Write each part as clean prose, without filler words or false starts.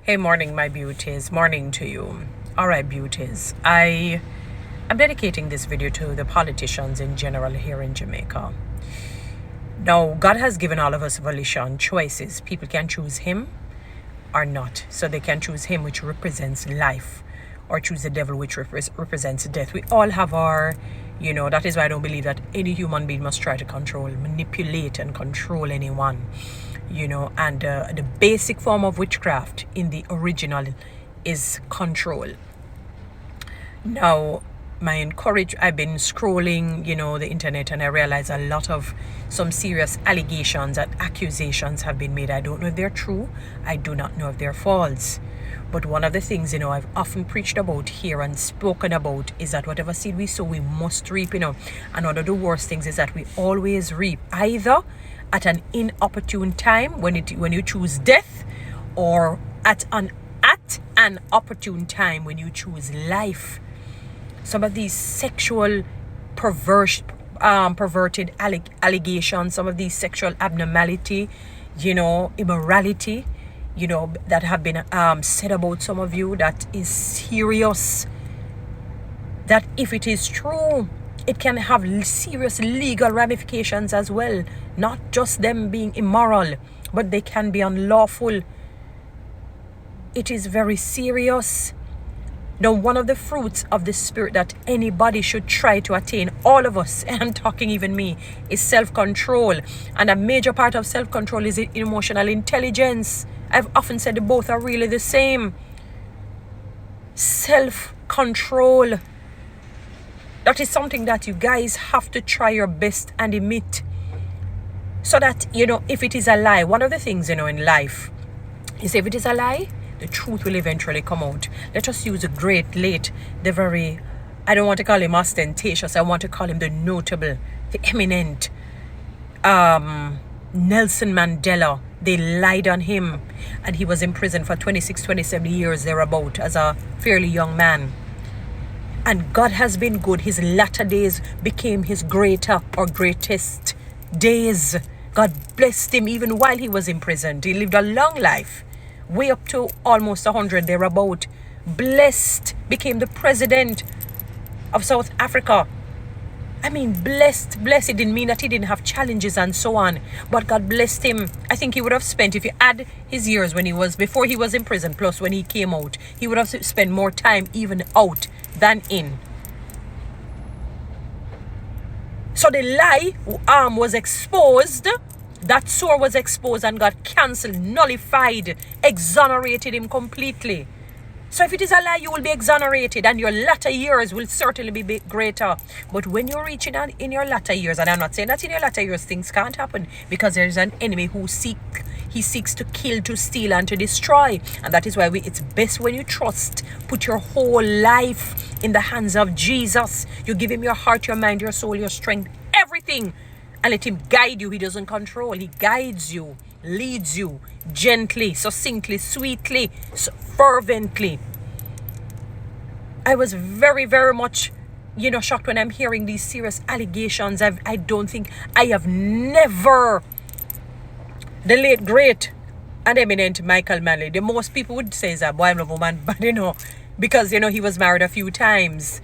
Hey, morning, my beauties. Morning to you. All right, beauties. I am dedicating this video to the politicians in general here in Jamaica. Now, God has given all of us volition, choices. People can choose Him or not. So they can choose Him, which represents life, or choose the devil, which represents death. We all have our, that is why I don't believe that any human being must try to manipulate and control anyone. And the basic form of witchcraft in the original is control. Now, I've been scrolling, the internet, and I realize a lot of some serious allegations and accusations have been made. I don't know if they're true. I do not know if they're false. But one of the things, I've often preached about here and spoken about is that whatever seed we sow, we must reap, And one of the worst things is that we always reap either at an inopportune time when you choose death, or at an opportune time when you choose life. Some of these sexual perverted allegations, some of these sexual abnormality, immorality, that have been said about some of you, that is serious. That if it is true, it can have serious legal ramifications as well. Not just them being immoral, but they can be unlawful. It is very serious. Now, one of the fruits of the Spirit that anybody should try to attain, all of us, and I'm talking even me, is self-control. And a major part of self-control is emotional intelligence. I've often said that both are really the same. Self-control. That is something that you guys have to try your best and emit. So that, if it is a lie, one of the things, in life is if it is a lie, the truth will eventually come out. Let us use the great late, the very, I don't want to call him ostentatious, I want to call him the notable, the eminent, Nelson Mandela. They lied on him, and he was in prison for 27 years thereabout as a fairly young man. And God has been good. His latter days became his greater or greatest days. God blessed him even while he was imprisoned. He lived a long life, way up to almost 100 thereabout. Blessed, became the president of South Africa. Blessed. It didn't mean that he didn't have challenges and so on, but God blessed him. I think he would have spent, if you add his years before he was in prison, plus when he came out, he would have spent more time even out than in. So the lie was exposed. That sore was exposed and got cancelled, nullified, exonerated him completely. So if it is a lie, you will be exonerated, and your latter years will certainly be greater. But when you're reaching in your latter years, and I'm not saying that in your latter years things can't happen, because there is an enemy who seeks to kill, to steal, and to destroy. And that is why it's best when you put your whole life in the hands of Jesus. You give him your heart, your mind, your soul, your strength, everything, and let him guide you. He doesn't control. He guides you, leads you gently, succinctly, sweetly, fervently. I was very, very much, shocked when I'm hearing these serious allegations. I don't think I have never. The late, great, and eminent Michael Manley. The most people would say is a boy, I'm a woman, but because he was married a few times.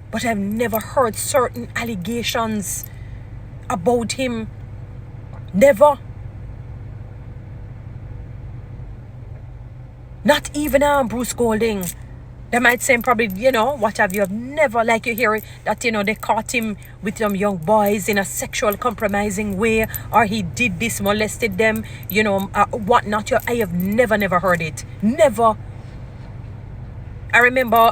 But I've never heard certain allegations about him. Never. Not even Bruce Golding. They might say probably, what have you? I've never, like you hear that, they caught him with some young boys in a sexual compromising way, or he did this, molested them, whatnot. I have never heard it. Never. I remember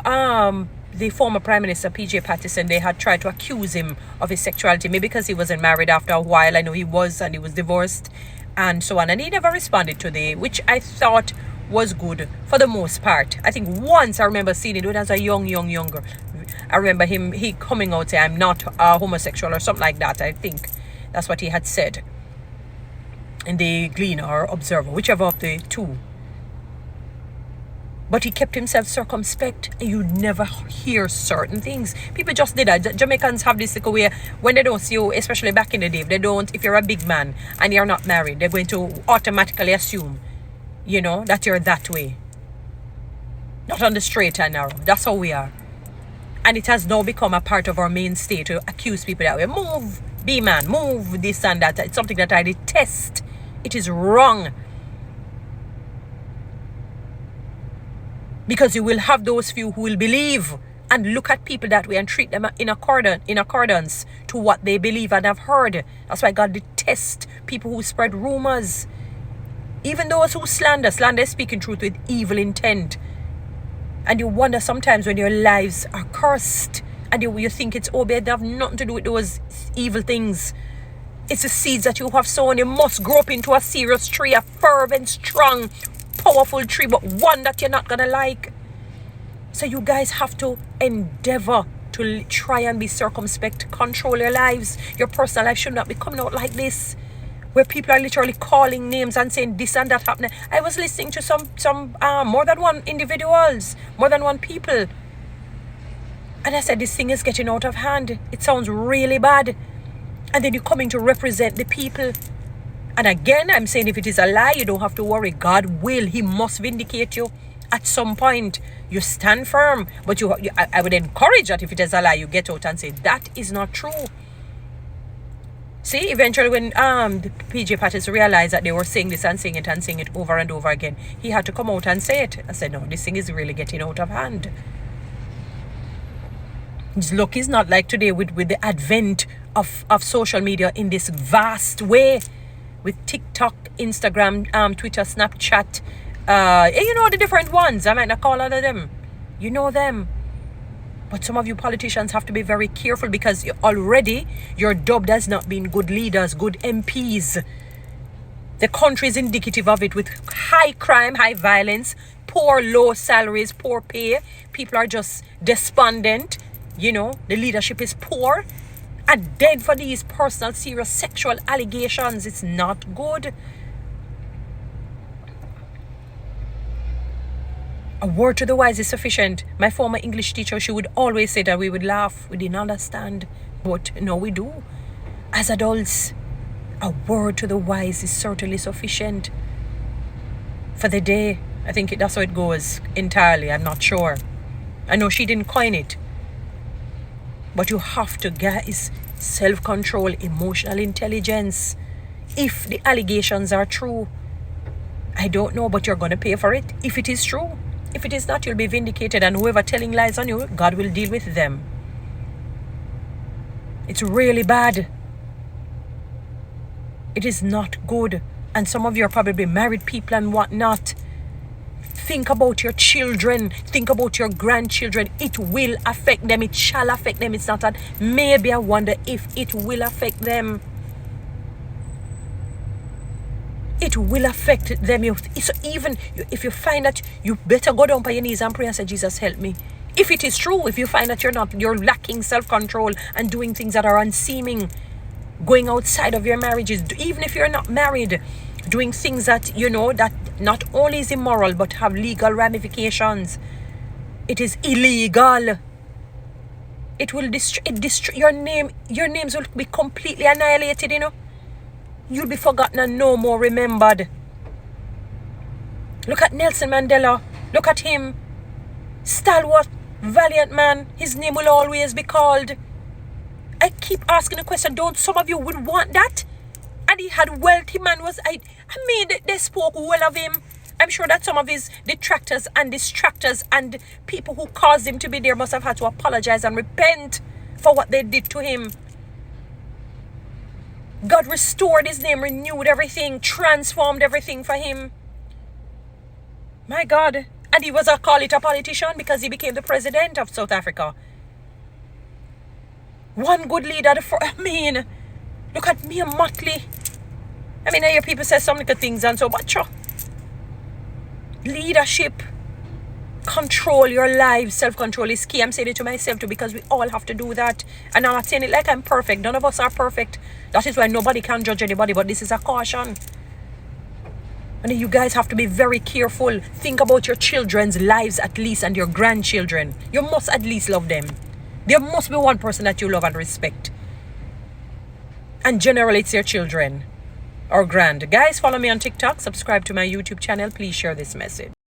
the former Prime Minister, P.J. Patterson, they had tried to accuse him of his sexuality, maybe because he wasn't married after a while. I know he was, and he was divorced, and so on. And he never responded to which I thought was good for the most part. I think once I remember seeing it when I was a younger. I remember he coming out saying, I'm not homosexual or something like that. I think that's what he had said in the Gleaner or Observer, whichever of the two. But he kept himself circumspect, and you never hear certain things. People just did that. Jamaicans have this way, when they don't see you, especially back in the day, if you're a big man and you're not married, they're going to automatically assume, that you're that way. Not on the straight and narrow. That's how we are. And it has now become a part of our mainstay to accuse people that way. Move, B-man, move, this and that. It's something that I detest. It is wrong. Because you will have those few who will believe and look at people that way and treat them in accordance to what they believe and have heard. That's why God detests people who spread rumors. Even those who slander is speaking truth with evil intent. And you wonder sometimes when your lives are cursed and you think it's it have nothing to do with those evil things. It's the seeds that you have sown. You must grow up into a serious tree, a fervent, strong, powerful tree, but one that you're not gonna like. So you guys have to endeavor to try and be circumspect. Control your lives. Your personal life should not be coming out like this, where people are literally calling names and saying this and that happening. I was listening to some more than one individuals, more than one people. And I said, this thing is getting out of hand. It sounds really bad. And then you're coming to represent the people. And again, I'm saying if it is a lie, you don't have to worry. God will. He must vindicate you. At some point, you stand firm. But I would encourage that if it is a lie, you get out and say, that is not true. See, eventually when the PJ Pattis realized that they were saying this and saying it over and over again, he had to come out and say it. I said, no, this thing is really getting out of hand. His luck is not like today with the advent of social media in this vast way. With TikTok, Instagram, Twitter, Snapchat, you know the different ones. I might not call all of them. You know them. But some of you politicians have to be very careful because already you're dubbed as not being good leaders, good MPs. The country is indicative of it with high crime, high violence, poor low salaries, poor pay. People are just despondent. You know, the leadership is poor. And then for these personal, serious sexual allegations, it's not good. A word to the wise is sufficient. My former English teacher, she would always say that we would laugh. We didn't understand. But no, we do. As adults, a word to the wise is certainly sufficient. For the day, I think that's how it goes entirely. I'm not sure. I know she didn't coin it. But you have to, guys, self-control, emotional intelligence. If the allegations are true, I don't know, but you're going to pay for it. If it is true. If it is not, you'll be vindicated. And whoever telling lies on you, God will deal with them. It's really bad. It is not good. And some of you are probably married people and whatnot. Think about your children. Think about your grandchildren. It will affect them. It shall affect them. It's not that maybe. I wonder if it will affect them. It will affect them. So even if you find that, you better go down by your knees and pray and say, Jesus, help me. If it is true, if you find that you're lacking self-control and doing things that are unseeming, going outside of your marriages, even if you're not married, doing things that, you know, that not only is immoral, but have legal ramifications. It is illegal. It will destroy your name. Your names will be completely annihilated, you know. You'll be forgotten and no more remembered. Look at Nelson Mandela. Look at him. Stalwart, valiant man. His name will always be called. I keep asking the question, don't some of you would want that? And he had wealthy man I mean, they spoke well of him. I'm sure that some of his detractors and distractors and people who caused him to be there must have had to apologize and repent for what they did to him. God restored his name, renewed everything, transformed everything for him. My God. And he was a politician because he became the president of South Africa. One good leader. Look at me and Motley. I mean, I hear people say some little things and so much. Leadership. Control your lives. Self-control is key. I'm saying it to myself too because we all have to do that. And I'm not saying it like I'm perfect. None of us are perfect. That is why nobody can judge anybody. But this is a caution. And you guys have to be very careful. Think about your children's lives at least and your grandchildren. You must at least love them. There must be one person that you love and respect. And generally it's your children or grand. Guys, follow me on TikTok. Subscribe to my YouTube channel. Please share this message.